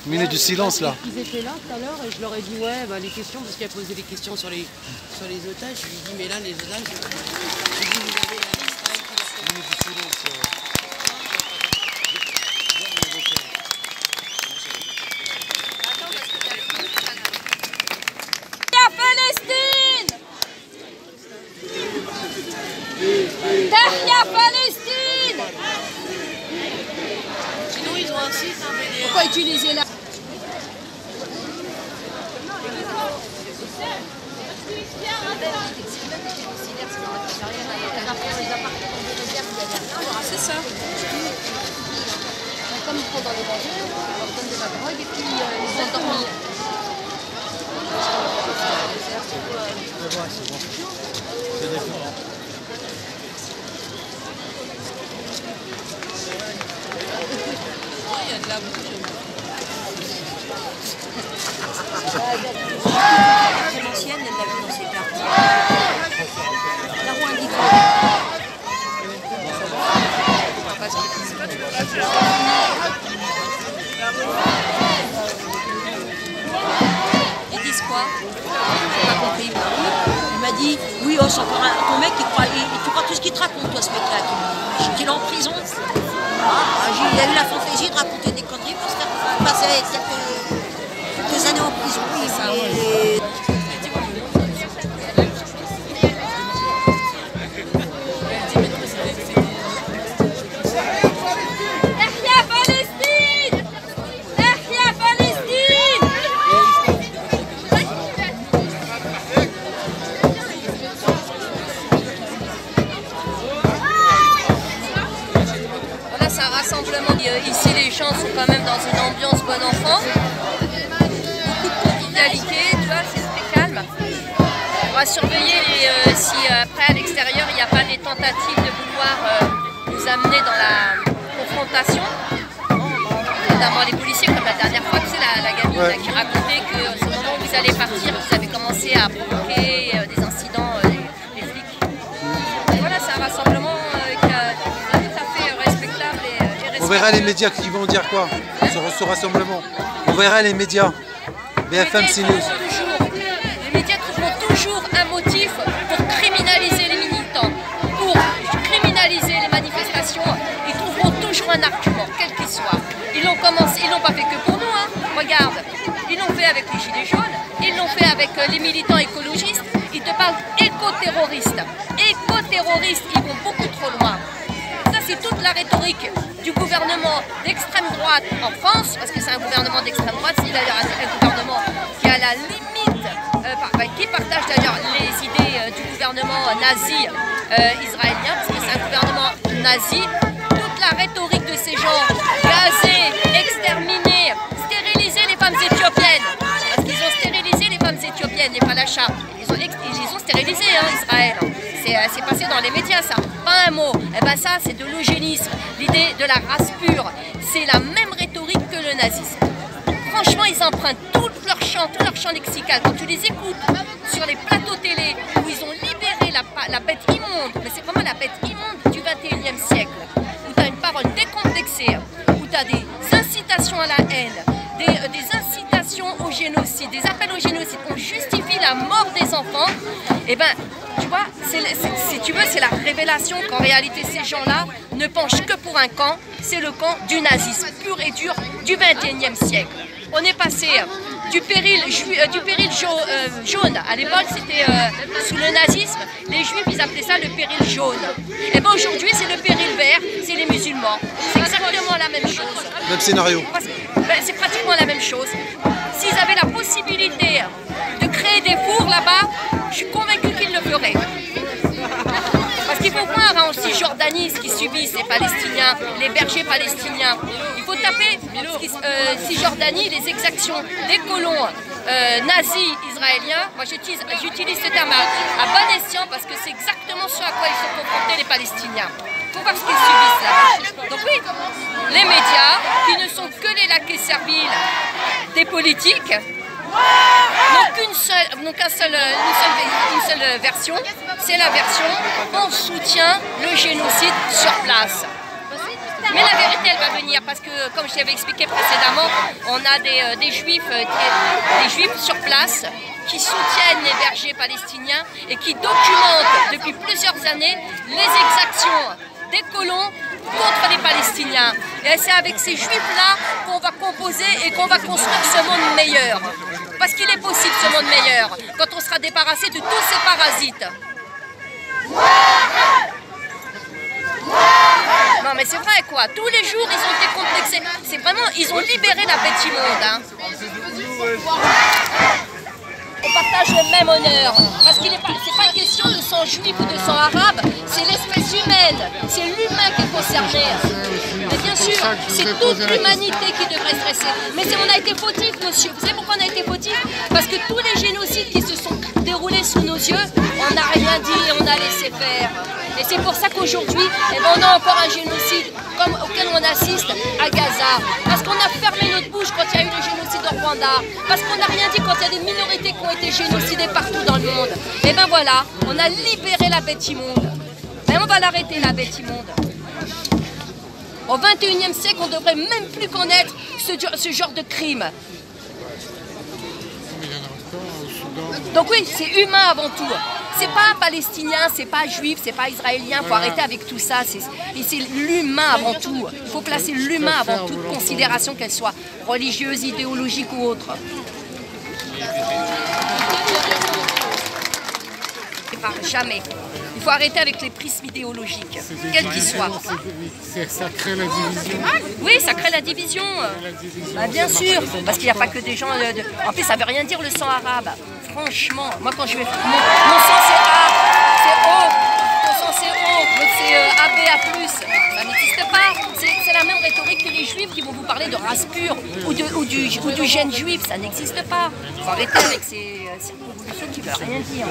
Minute du silence là. Ils étaient là tout à l'heure et je leur ai dit ouais bah, les questions parce qu'elle posait des questions sur les otages. Je lui ai dit mais là les otages, j'ai dit vous avez la liste Minute du silence. Tahia Palestine. Sinon ils ont un site, hein, mais Pourquoi utiliser la... c'est ça. Comme ils font dans les voitures, on leur donne des vagues et puis ils endorment. C'est bon. C'est d'accord. Il y a de la bouche. C'est l'ancienne, elle l'a vu dans ses quartiers. La roue indique. Ils disent quoi? J'ai pas compris. Il m'a dit, oui, oh, c'est encore ton mec qui croit. Et tu crois tout ce qu'il te raconte, toi, ce mec-là, qu'il est en prison. Il a eu la fantaisie de raconter des conneries pour se faire passer quelques années en prison. Tahia Palestine! Tahia Palestine! Voilà, c'est un rassemblement. Ici, les gens sont quand même dans une ambiance bon enfant. Beaucoup de convivialité, tu vois, c'est très calme. On va surveiller si après à l'extérieur, il n'y a pas des tentatives de vouloir nous amener dans la confrontation. Notamment les policiers, comme la dernière fois, tu sais, la gamine là, qui racontait que au moment où vous allez partir, vous avez commencé à provoquer des incidents, les flics. Et voilà, c'est un rassemblement tout à fait respectable et respectable. On verra les médias qui vont dire quoi sur ce rassemblement. On verra les médias. BFM CNews. Les médias trouveront toujours un motif pour criminaliser les militants, pour criminaliser les manifestations. Ils trouveront toujours un argument, quel qu'il soit. Ils l'ont commencé, ils l'ont pas fait que pour nous, hein. Regarde, ils l'ont fait avec les gilets jaunes, ils l'ont fait avec les militants écologistes. Ils te parlent éco-terroristes. Éco-terroristes, ils vont beaucoup trop loin. Ça, c'est toute la rhétorique du gouvernement d'extrême droite en France, parce que c'est un gouvernement d'extrême droite, c'est d'ailleurs un gouvernement qui a la limite, qui partage d'ailleurs les idées du gouvernement nazi israélien, parce que c'est un gouvernement nazi. Toute la rhétorique de ces gens, gazer, exterminer, stériliser les femmes éthiopiennes, parce qu'ils ont stérilisé les femmes éthiopiennes, les palachas, ils les ont stérilisées, hein, Israël. C'est passé dans les médias, ça. Pas un mot. Eh ben ça, c'est de l'eugénisme. L'idée de la race pure. C'est la même rhétorique que le nazisme. Franchement, ils empruntent tout leur champ lexical. Quand tu les écoutes sur les plateaux télé où ils ont libéré la bête immonde, mais c'est vraiment la bête immonde du 21e siècle, où tu as une parole décomplexée, où tu as des incitations à la haine, des incitations au génocide, des appels au génocide, on justifie la mort des enfants, et ben tu vois, si tu veux, c'est la révélation qu'en réalité ces gens-là ne penchent que pour un camp, c'est le camp du nazisme pur et dur du 21e siècle. On est passé du péril jaune, à l'époque c'était sous le nazisme, les juifs ils appelaient ça le péril jaune. Et bien aujourd'hui c'est le péril vert, c'est les musulmans. C'est exactement la même chose. Même scénario. C'est pratiquement la même chose. S'ils avaient la possibilité de créer des fours là-bas, je suis convaincue qu'ils le feraient. Parce qu'il faut voir hein, en Cisjordanie ce qu'ils subissent les Palestiniens, les bergers palestiniens. Il faut taper Cisjordanie, les exactions des colons nazis israéliens. Moi j'utilise ce terme à bon escient parce que c'est exactement ce à quoi ils sont confrontés les Palestiniens. Il faut voir ce qu'ils subissent là. Donc oui, les médias qui ne sont que les laquais serviles des politiques n'ont qu'une seule version, c'est la version on soutient le génocide sur place. Mais la vérité elle va venir parce que, comme je l'avais expliqué précédemment, on a des juifs sur place qui soutiennent les bergers palestiniens et qui documentent depuis plusieurs années les exactions des colons contre les Palestiniens. Et c'est avec ces juifs-là qu'on va composer et qu'on va construire ce monde meilleur. Parce qu'il est possible ce monde meilleur, quand on sera débarrassé de tous ces parasites. Non mais c'est vrai quoi, tous les jours ils ont été complexés. C'est vraiment, ils ont libéré la bête immonde. Hein. On partage le même honneur, parce qu'il n'est pas, c'est pas question de sang juif ou de sang arabe, c'est l'espèce humaine, c'est l'humain qui est concerné. Mais bien sûr, c'est toute l'humanité qui devrait stresser. Mais on a été fautifs, monsieur. Vous savez pourquoi on a été fautifs? Parce que tous les génocides qui se sont déroulés sous nos yeux, on n'a rien dit et on a laissé faire. Et c'est pour ça qu'aujourd'hui, on a encore un génocide auquel on assiste à Gaza. Parce qu'on a fermé notre bouche quand il y a eu le génocide au Rwanda. Parce qu'on n'a rien dit quand il y a des minorités qui ont été génocidées partout dans le monde. Et ben voilà, on a libéré la bête immonde. Et on va l'arrêter, la bête immonde. Au XXIe siècle, on ne devrait même plus connaître ce genre de crime. Donc oui, c'est humain avant tout. C'est pas palestinien, c'est pas juif, c'est pas israélien. Il faut arrêter avec tout ça. C'est l'humain avant tout. Il faut placer l'humain avant toute considération, qu'elle soit religieuse, idéologique ou autre. Jamais. Il faut arrêter avec les prismes idéologiques, quels qu'ils soient. Ça crée la division. Oui, ça crée la division. Bah, bien sûr, parce qu'il n'y a pas que des gens... En plus, ça ne veut rien dire le sang arabe. Franchement, moi quand je vais... Mon sang c'est A, c'est O. Ton sang c'est O, l'autre c'est AB, A+. Ça n'existe pas. C'est la même rhétorique que les juifs qui vont vous parler de race pure ou du gène juif. Ça n'existe pas. Il faut arrêter avec ces convolutions qui ne veulent rien dire.